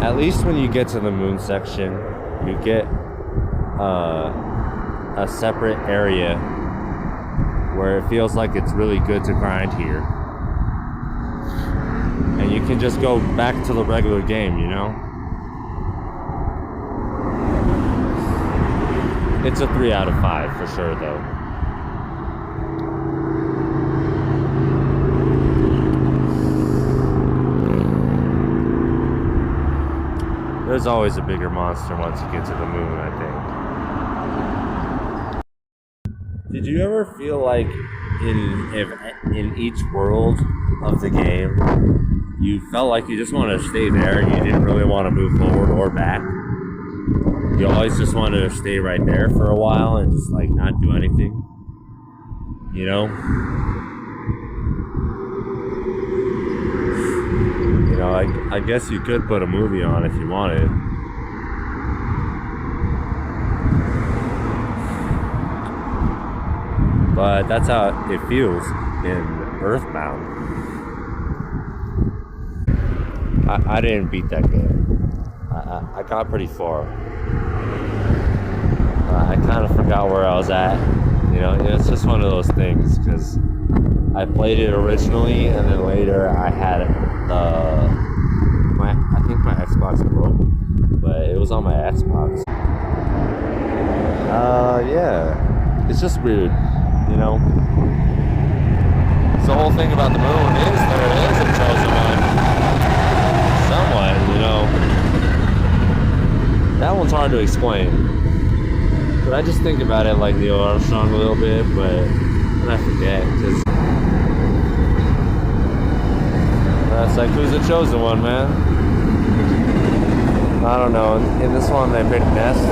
At least when you get to the moon section, you get a separate area where it feels like it's really good to grind here. And you can just go back to the regular game, you know? It's a 3 out of 5 for sure, though. There's always a bigger monster once you get to the moon, I think. Did you ever feel like in each world of the game, you felt like you just wanted to stay there and you didn't really want to move forward or back? You always just wanted to stay right there for a while and just like not do anything, you know? You know, I guess you could put a movie on if you wanted. But that's how it feels in Earthbound. I didn't beat that game. I got pretty far. I kind of forgot where I was at. You know, it's just one of those things because I played it originally and then later I had I think my Xbox broke, but it was on my Xbox. Yeah, it's just weird, you know. So the whole thing about the moon is there is a chosen one. Somewhat, you know. That one's hard to explain. But I just think about it like Neil Armstrong a little bit, but then I forget. Cause that's like, who's the chosen one, man? I don't know. In this one, they picked Nest.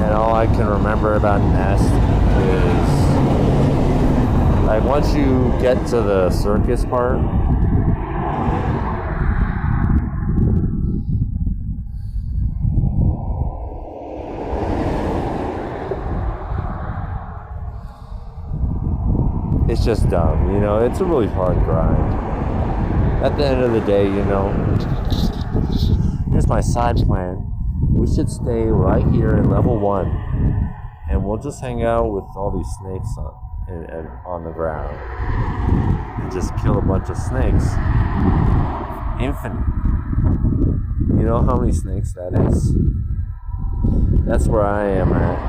And all I can remember about Nest is like once you get to the circus part, it's just dumb, you know. It's a really hard grind. At the end of the day, you know, here's my side plan. We should stay right here at level 1, and we'll just hang out with all these snakes on the ground, and just kill a bunch of snakes. Infinite. You know how many snakes that is? That's where I am at.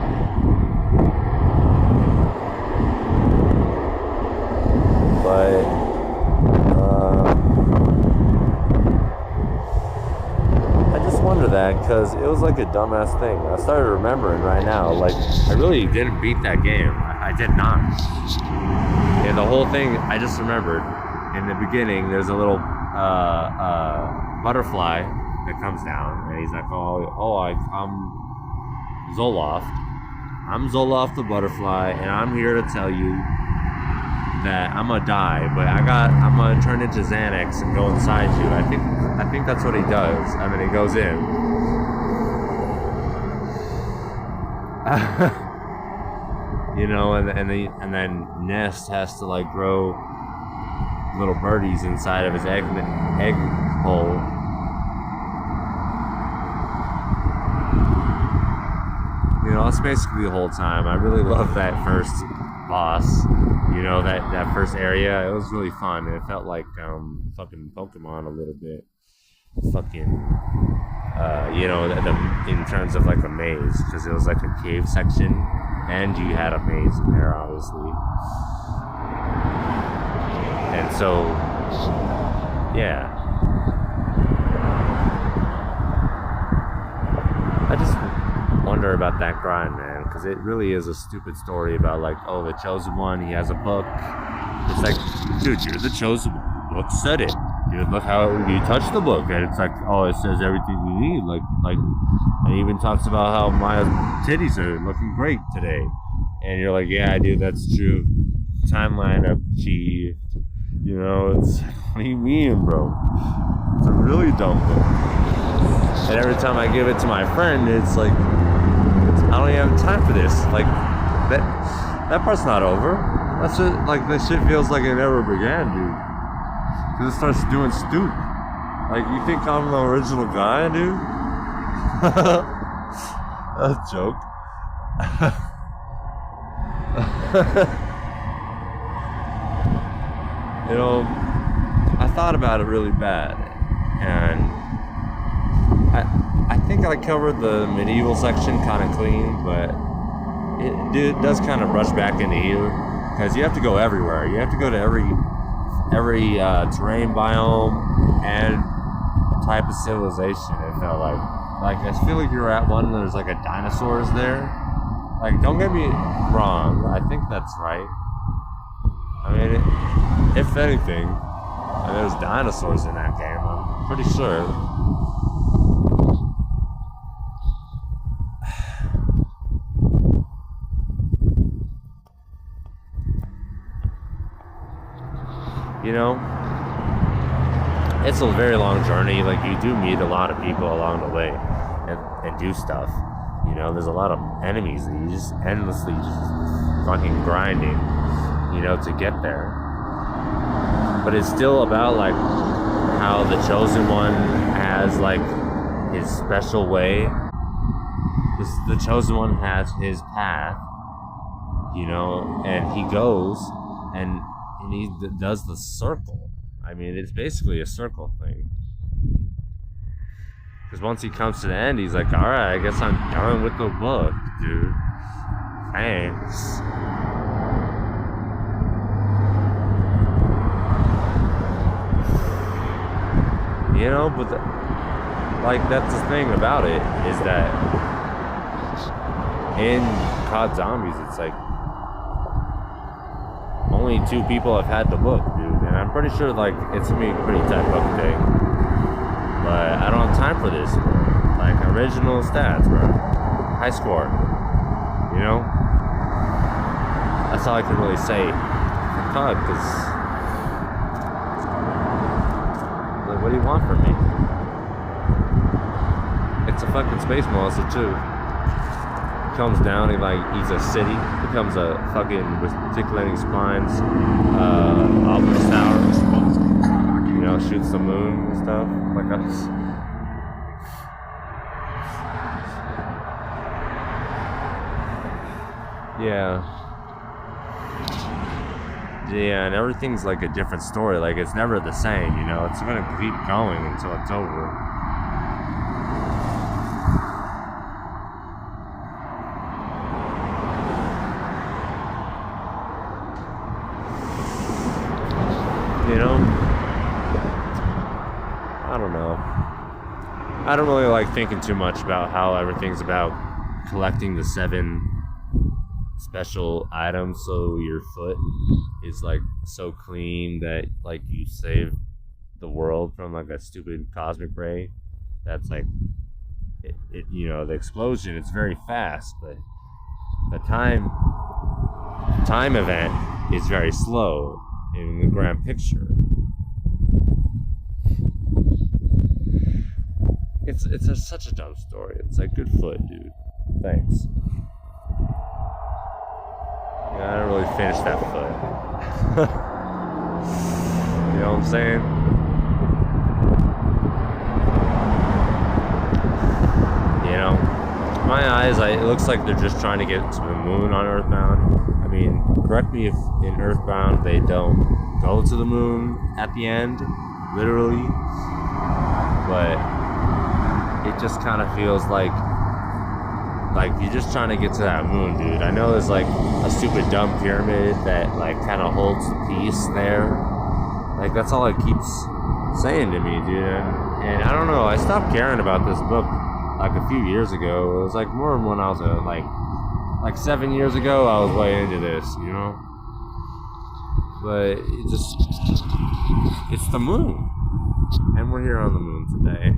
But I just wonder that because it was like a dumbass thing. I started remembering right now, like I really didn't beat that game. I did not. And the whole thing, I just remembered in the beginning, there's a little butterfly that comes down, and he's like, I'm Zoloft. I'm Zoloft the butterfly, and I'm here to tell you that I'm gonna die, but I'm gonna turn into Xanax and go inside you. I think that's what he does. I mean, he goes in. You know, and then Nest has to like grow little birdies inside of his egg hole. You know, that's basically the whole time. I really love that first boss. You know, that first area, it was really fun. It felt like fucking Pokemon a little bit. Fucking, you know, in terms of like a maze, because it was like a cave section, and you had a maze in there, obviously. And so, yeah. I just wonder about that grind, man, because it really is a stupid story about like, oh, the chosen one, he has a book. It's like, dude, you're the chosen one. The book said it. Dude, look how you touch the book, and it's like, oh, it says everything you need. Like, and it even talks about how my titties are looking great today. And you're like, yeah, dude, that's true. Timeline achieved. You know, it's, what do you mean, bro? It's a really dumb book. And every time I give it to my friend, it's like, I don't even have time for this. Like, that part's not over. That's just, like, this shit feels like it never began, dude. Because it starts doing stoop. Like, you think I'm the original guy, dude? That's a joke. You know, I thought about it really bad, and I think I covered the medieval section kind of clean, but it does kind of rush back into here because you have to go everywhere. You have to go to every terrain biome and type of civilization. It felt like I feel like you're at one and there's like a dinosaurs there. Like, don't get me wrong, I think that's right. I mean, if anything, there's dinosaurs in that game, I'm pretty sure. You know, it's a very long journey. Like, you do meet a lot of people along the way and do stuff. You know, there's a lot of enemies that you just endlessly just fucking grinding, you know, to get there. But it's still about, like, how the Chosen One has, like, his special way. The Chosen One has his path, you know, and he goes and he does the circle. I mean, it's basically a circle thing. Because once he comes to the end, he's like, alright, I guess I'm done with the book, dude. Thanks. You know, but that's the thing about it, is that in COD Zombies, it's like only 2 people have had the book, dude. And I'm pretty sure, like, it's gonna be a pretty tight book thing. But I don't have time for this, bro. Like, original stats, bro. Highscore. You know? That's all I can really say for COD, because, like, what do you want from me? It's a fucking space monster, too. Comes down, he, like, eats a city, becomes a fucking reticulating spines, obelisk tower, you know, shoots the moon and stuff, like us. Yeah, and everything's like a different story, like, it's never the same, you know, it's gonna keep going until it's over. You know, I don't know. I don't really like thinking too much about how everything's about collecting the 7 special items so your foot is, like, so clean that, like, you save the world from, like, a stupid cosmic ray that's, like, it you know, the explosion, it's very fast, but the time event is very slow in the grand picture. It's such a dumb story. It's like, good foot, dude. Thanks. Yeah, I didn't really finish that foot. You know what I'm saying? You know, my eyes, it looks like they're just trying to get to the moon on Earthbound. I mean, correct me if in Earthbound they don't go to the moon at the end, literally, but it just kind of feels like you're just trying to get to that moon, dude. I know there's, like, a stupid dumb pyramid that, like, kind of holds the peace there. Like, that's all it keeps saying to me, dude. And I don't know, I stopped caring about this book, like, a few years ago. It was, like, more when I was, like 7 years ago, I was way into this, you know? But it's the moon. And we're here on the moon today.